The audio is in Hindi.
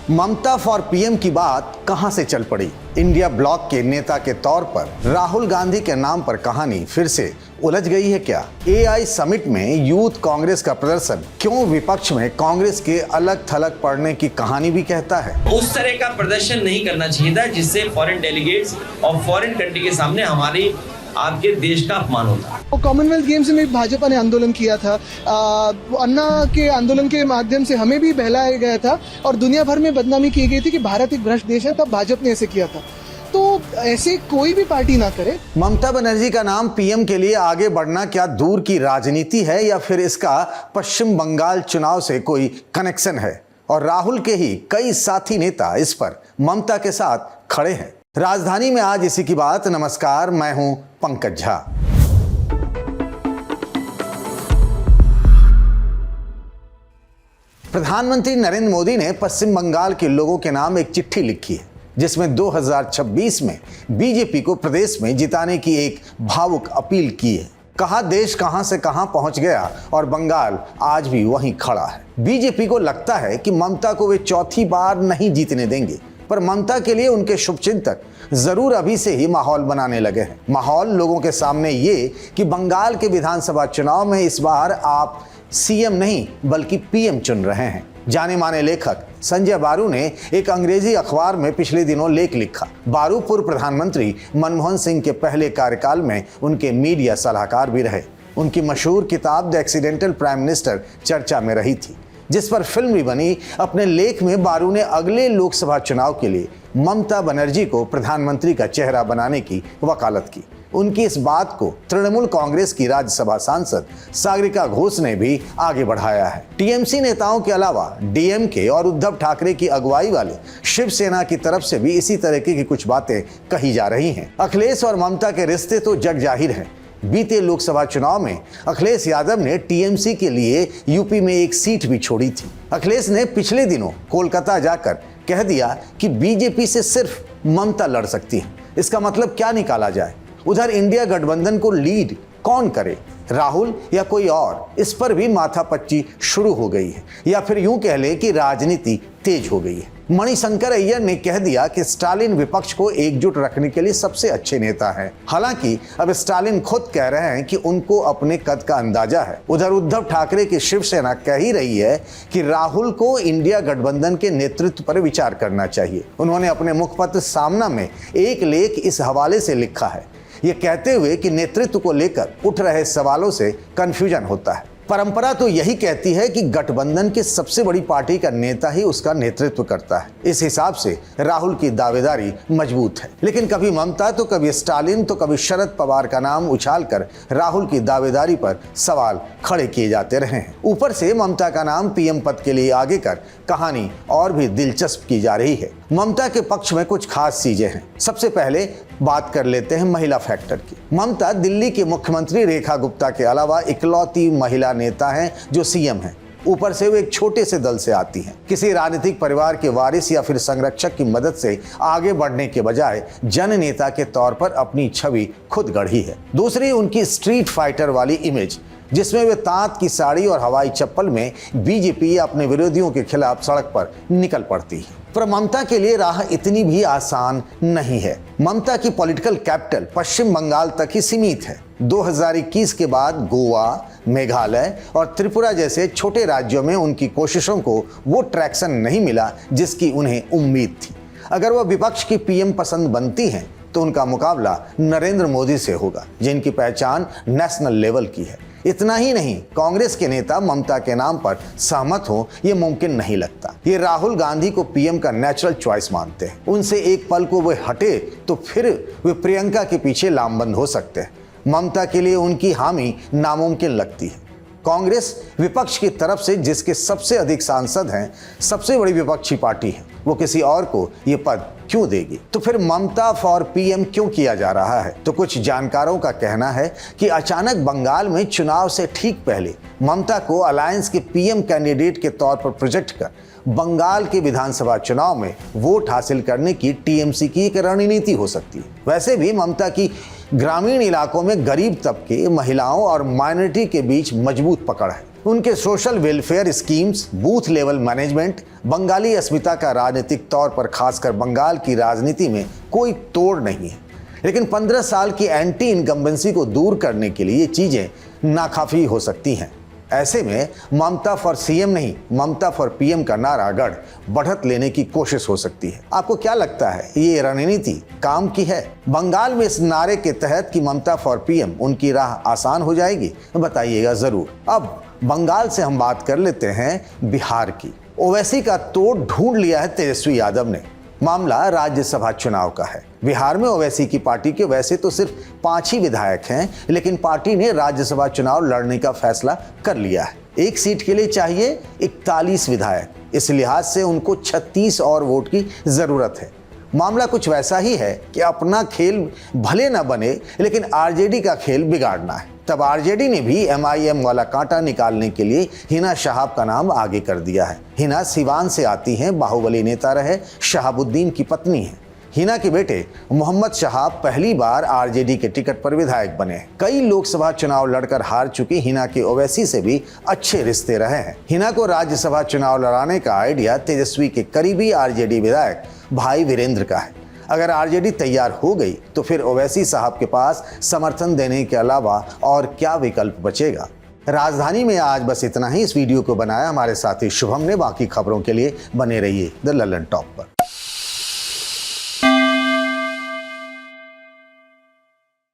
ममता फॉर पीएम की बात कहां से चल पड़ी? इंडिया ब्लॉक के नेता के तौर पर राहुल गांधी के नाम पर कहानी फिर से उलझ गई है क्या? एआई समिट में यूथ कांग्रेस का प्रदर्शन क्यों विपक्ष में कांग्रेस के अलग थलग पड़ने की कहानी भी कहता है? उस तरह का प्रदर्शन नहीं करना चाहिए था जिससे फॉरेन डेलीगेट्स और फॉरेन कंट्री के सामने हमारी आपके देश का अपमान होता है। कॉमनवेल्थ गेम्स में भाजपा ने आंदोलन किया था, अन्ना के आंदोलन के माध्यम से हमें भी बहलाया गया था और दुनिया भर में बदनामी की गई थी कि भारत एक भ्रष्ट देश है, तब भाजपा ने ऐसे किया था। तो ऐसे कोई भी पार्टी ना करे। ममता बनर्जी का नाम पीएम के लिए आगे बढ़ना क्या दूर की राजनीति है या फिर इसका पश्चिम बंगाल चुनाव से कोई कनेक्शन है? और राहुल के ही कई साथी नेता इस पर ममता के साथ खड़े हैं। राजधानी में आज इसी की बात। नमस्कार, मैं हूं पंकज झा। प्रधानमंत्री नरेंद्र मोदी ने पश्चिम बंगाल के लोगों के नाम एक चिट्ठी लिखी है जिसमें 2026 में बीजेपी को प्रदेश में जिताने की एक भावुक अपील की है। कहा देश कहां से कहां पहुंच गया और बंगाल आज भी वहीं खड़ा है। बीजेपी को लगता है कि ममता को वे चौथी बार नहीं जीतने देंगे, पर ममता के लिए उनके शुभचिंतक जरूर अभी से ही माहौल बनाने लगे हैं। माहौल लोगों के सामने ये कि बंगाल के विधानसभा चुनाव में इस बार आप सीएम नहीं बल्कि पीएम चुन रहे हैं। जाने माने लेखक संजय बारू ने एक अंग्रेजी अखबार में पिछले दिनों लेख लिखा। बारू पूर्व प्रधानमंत्री मनमोहन सिंह के पहले कार्यकाल में उनके मीडिया सलाहकार भी रहे। उनकी मशहूर किताब द एक्सीडेंटल प्राइम मिनिस्टर चर्चा में रही थी, जिस पर फिल्म भी बनी। अपने लेख में बारू ने अगले लोकसभा चुनाव के लिए ममता बनर्जी को प्रधानमंत्री का चेहरा बनाने की वकालत की। उनकी इस बात को तृणमूल कांग्रेस की राज्यसभा सांसद सागरिका घोष ने भी आगे बढ़ाया है। टीएमसी नेताओं के अलावा डीएमके और उद्धव ठाकरे की अगुवाई वाले शिवसेना की तरफ से भी इसी तरह की कुछ बातें कही जा रही हैं। अखिलेश और ममता के रिश्ते तो जग जाहिर हैं। बीते लोकसभा चुनाव में अखिलेश यादव ने टीएमसी के लिए यूपी में एक सीट भी छोड़ी थी। अखिलेश ने पिछले दिनों कोलकाता जाकर कह दिया कि बीजेपी से सिर्फ ममता लड़ सकती है। इसका मतलब क्या निकाला जाए? उधर इंडिया गठबंधन को लीड कौन करे, राहुल या कोई और? इस पर भी माथापच्ची शुरू हो गई है, या फिर यूं कह ले कि राजनीति तेज हो गई है। मणिशंकर अय्यर ने कह दिया कि स्टालिन विपक्ष को एकजुट रखने के लिए सबसे अच्छे नेता हैं। हालांकि अब स्टालिन खुद कह रहे हैं कि उनको अपने कद का अंदाजा है। उधर उद्धव ठाकरे की शिवसेना कह ही रही है कि राहुल को इंडिया गठबंधन के नेतृत्व पर विचार करना चाहिए। उन्होंने अपने मुखपत्र सामना में एक लेख इस हवाले से लिखा है, ये कहते हुए कि नेतृत्व को लेकर उठ रहे सवालों से कंफ्यूजन होता है। परंपरा तो यही कहती है कि गठबंधन की सबसे बड़ी पार्टी का नेता ही उसका नेतृत्व करता है। इस हिसाब से राहुल की दावेदारी मजबूत है, लेकिन कभी ममता तो कभी स्टालिन तो कभी शरद पवार का नाम उछालकर राहुल की दावेदारी पर सवाल खड़े किए जाते रहे हैं। ऊपर से ममता का नाम पीएम पद के लिए आगे कर कहानी और भी दिलचस्प की जा रही है। ममता के पक्ष में कुछ खास चीजें हैं। सबसे पहले बात कर लेते हैं महिला फैक्टर की। ममता दिल्ली की मुख्यमंत्री रेखा गुप्ता के अलावा इकलौती महिला नेता हैं जो सीएम हैं। ऊपर से वो एक छोटे से दल से आती हैं। किसी राजनीतिक परिवार के वारिस या फिर संरक्षक की मदद से आगे बढ़ने के बजाय जन नेता के तौर पर अपनी छवि खुद गढ़ी है। दूसरी, उनकी स्ट्रीट फाइटर वाली इमेज, जिसमें वे तांत की साड़ी और हवाई चप्पल में बीजेपी या अपने विरोधियों के खिलाफ सड़क पर निकल पड़ती है। पर ममता के लिए राह इतनी भी आसान नहीं है। ममता की पॉलिटिकल कैपिटल पश्चिम बंगाल तक ही सीमित है। 2021 के बाद गोवा, मेघालय और त्रिपुरा जैसे छोटे राज्यों में उनकी कोशिशों को वो ट्रैक्शन नहीं मिला जिसकी उन्हें उम्मीद थी। अगर वह विपक्ष की पीएम पसंद बनती हैं तो उनका मुकाबला नरेंद्र मोदी से होगा, जिनकी पहचान नेशनल लेवल की है। इतना ही नहीं, कांग्रेस के नेता ममता के नाम पर सहमत हो ये मुमकिन नहीं लगता। ये राहुल गांधी को पीएम का नेचुरल चॉइस मानते हैं। उनसे एक पल को वे हटे तो फिर वे प्रियंका के पीछे लामबंद हो सकते हैं। ममता के लिए उनकी हामी नामुमकिन लगती है। कांग्रेस विपक्ष की तरफ से जिसके सबसे अधिक सांसद हैं, सबसे बड़ी विपक्षी पार्टी है, वो किसी और को ये पद क्यों देगी? तो फिर ममता फॉर पीएम क्यों किया जा रहा है? तो कुछ जानकारों का कहना है कि अचानक बंगाल में चुनाव से ठीक पहले ममता को अलायंस के पीएम कैंडिडेट के तौर पर प्रोजेक्ट कर बंगाल के विधानसभा चुनाव में वोट हासिल करने की टीएमसी की एक रणनीति हो सकती है। वैसे भी ममता की ग्रामीण इलाकों में गरीब तबके, महिलाओं और माइनॉरिटी के बीच मजबूत पकड़ है। उनके social welfare schemes, booth level management, Bengali अस्मिता का राजनीतिक तौर पर खासकर बंगाल की राजनीति में कोई तोड़ नहीं है। लेकिन 15 साल की एंटी इनकम्बेंसी को दूर करने के लिए ये चीजें नाकाफी हो सकती हैं। ऐसे में ममता फॉर सीएम नहीं, ममता फॉर पीएम का नारा गढ़ बढ़त लेने की कोशिश हो सकती है। आपको क्या लगता है, ये रणनीति काम की है? बंगाल में इस नारे के तहत कि ममता फॉर पीएम, उनकी राह आसान हो जाएगी? बताइएगा जरूर। अब बंगाल से हम बात कर लेते हैं बिहार की। ओवैसी का तोड़ ढूंढ लिया है तेजस्वी यादव ने। मामला राज्यसभा चुनाव का है। बिहार में ओवैसी की पार्टी के वैसे तो सिर्फ 5 ही विधायक हैं, लेकिन पार्टी ने राज्यसभा चुनाव लड़ने का फैसला कर लिया है। एक सीट के लिए चाहिए 41 विधायक। इस लिहाज से उनको 36 और वोट की जरूरत है। मामला कुछ वैसा ही है कि अपना खेल भले न बने, लेकिन आरजेडी का खेल बिगाड़ना है। तब आरजेडी ने भी एमआईएम वाला कांटा निकालने के लिए हिना शहाब का नाम आगे कर दिया है। हिना सिवान से आती हैं, बाहुबली नेता रहे शहाबुद्दीन की पत्नी है। हिना के बेटे मोहम्मद शहाब पहली बार आरजेडी के टिकट पर विधायक बने। कई लोकसभा चुनाव लड़कर हार चुकी हिना के ओवैसी से भी अच्छे रिश्ते रहे हैं। हिना को राज्यसभा चुनाव लड़ाने का आइडिया तेजस्वी के करीबी आरजेडी विधायक भाई वीरेंद्र का है। अगर आरजेडी तैयार हो गई तो फिर ओवैसी साहब के पास समर्थन देने के अलावा और क्या विकल्प बचेगा। राजधानी में आज बस इतना ही। इस वीडियो को बनाया हमारे साथी शुभम ने। बाकी खबरों के लिए बने रहिए द लल्लन टॉप पर।